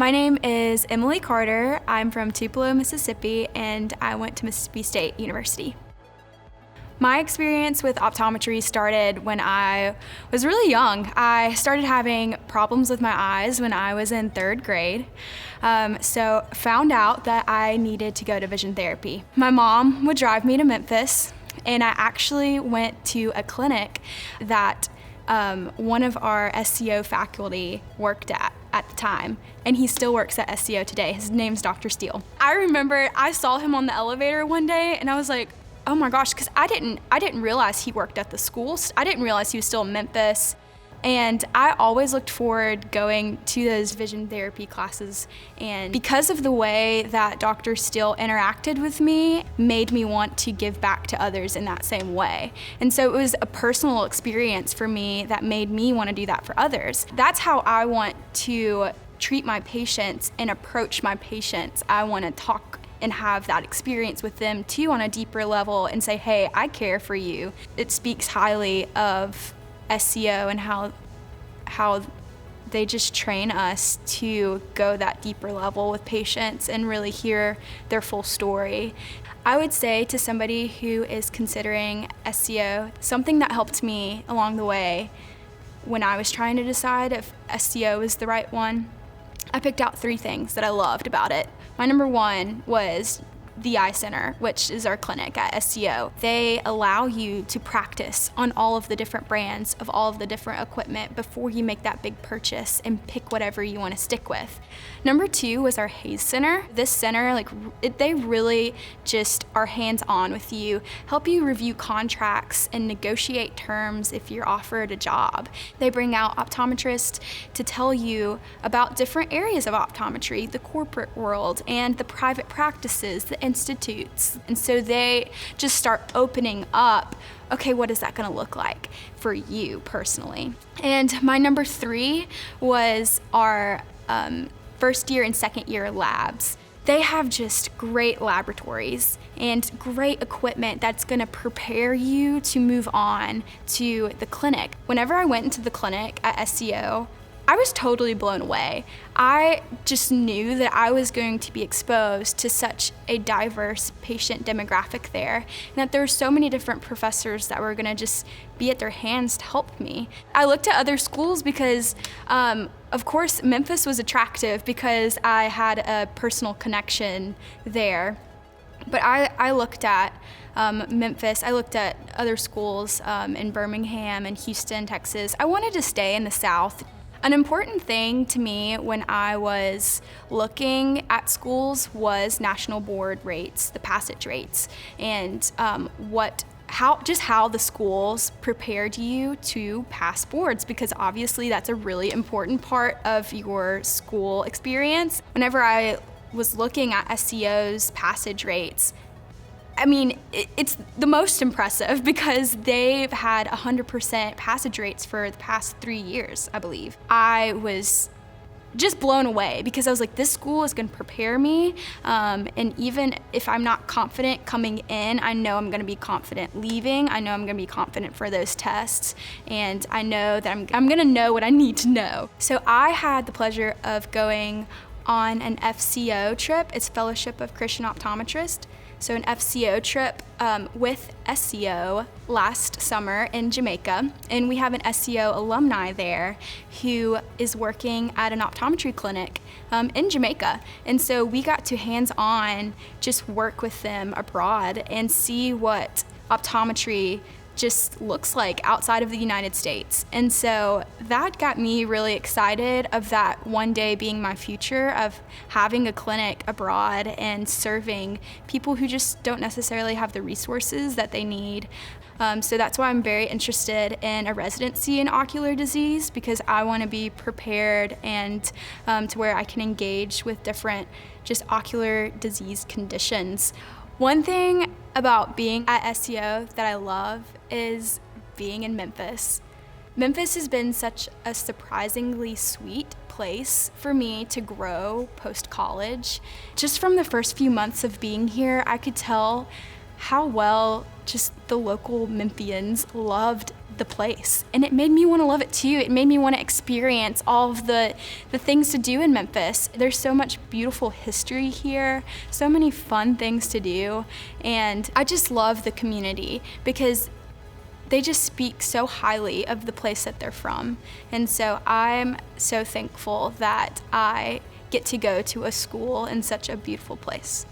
My name is Emily Carter. I'm from Tupelo, Mississippi, and I went to Mississippi State University. My experience with optometry started when I was really young. I started having problems with my eyes when I was in 3rd grade. So found out that I needed to go to vision therapy. My mom would drive me to Memphis, and I actually went to a clinic that one of our SCO faculty worked at the time, and he still works at SCO today. His name's Dr. Steele. I remember I saw him on the elevator one day, and I was like, oh my gosh, because I didn't realize he worked at the school. I didn't realize he was still in Memphis. And I always looked forward going to those vision therapy classes. And because of the way that Dr. Steele interacted with me, made me want to give back to others in that same way. And so it was a personal experience for me that made me want to do that for others. That's how I want to treat my patients and approach my patients. I want to talk and have that experience with them too on a deeper level and say, hey, I care for you. It speaks highly of SCO and how they just train us to go that deeper level with patients and really hear their full story. I would say to somebody who is considering SCO, something that helped me along the way when I was trying to decide if SCO is the right one, I picked out 3 things that I loved about it. My number 1 was the Eye Center, which is our clinic at SCO. They allow you to practice on all of the different brands of all of the different equipment before you make that big purchase and pick whatever you want to stick with. Number 2 was our Haze Center. This center, they really just are hands-on with you, help you review contracts and negotiate terms if you're offered a job. They bring out optometrists to tell you about different areas of optometry, the corporate world and the private practices, the institutes. And so they just start opening up, okay, what is that gonna look like for you personally? And my number 3 was our first year and second year labs. They have just great laboratories and great equipment that's gonna prepare you to move on to the clinic. Whenever I went into the clinic at SCO, I was totally blown away. I just knew that I was going to be exposed to such a diverse patient demographic there, and that there were so many different professors that were gonna just be at their hands to help me. I looked at other schools because, of course, Memphis was attractive because I had a personal connection there. But I looked at Memphis, I looked at other schools in Birmingham and Houston, Texas. I wanted to stay in the South. An important thing to me when I was looking at schools was national board rates, the passage rates, and how the schools prepared you to pass boards, because obviously that's a really important part of your school experience. Whenever I was looking at SCO's passage rates, I mean, it's the most impressive because they've had 100% passage rates for the past 3 years, I believe. I was just blown away because I was like, this school is gonna prepare me, and even if I'm not confident coming in, I know I'm gonna be confident leaving. I know I'm gonna be confident for those tests, and I know that I'm gonna know what I need to know. So I had the pleasure of going on an FCO trip. It's Fellowship of Christian Optometrists. So an FCO trip with SCO last summer in Jamaica, and we have an SCO alumni there who is working at an optometry clinic in Jamaica. And so we got to hands-on just work with them abroad and see what optometry just looks like outside of the United States. And so that got me really excited of that one day being my future, of having a clinic abroad and serving people who just don't necessarily have the resources that they need. So that's why I'm very interested in a residency in ocular disease, because I want to be prepared and to where I can engage with different just ocular disease conditions. One thing about being at SCO that I love is being in Memphis. Memphis has been such a surprisingly sweet place for me to grow post-college. Just from the first few months of being here, I could tell how well just the local Memphians loved the place. And it made me want to love it too. It made me want to experience all of the things to do in Memphis. There's so much beautiful history here, so many fun things to do. And I just love the community because they just speak so highly of the place that they're from. And so I'm so thankful that I get to go to a school in such a beautiful place.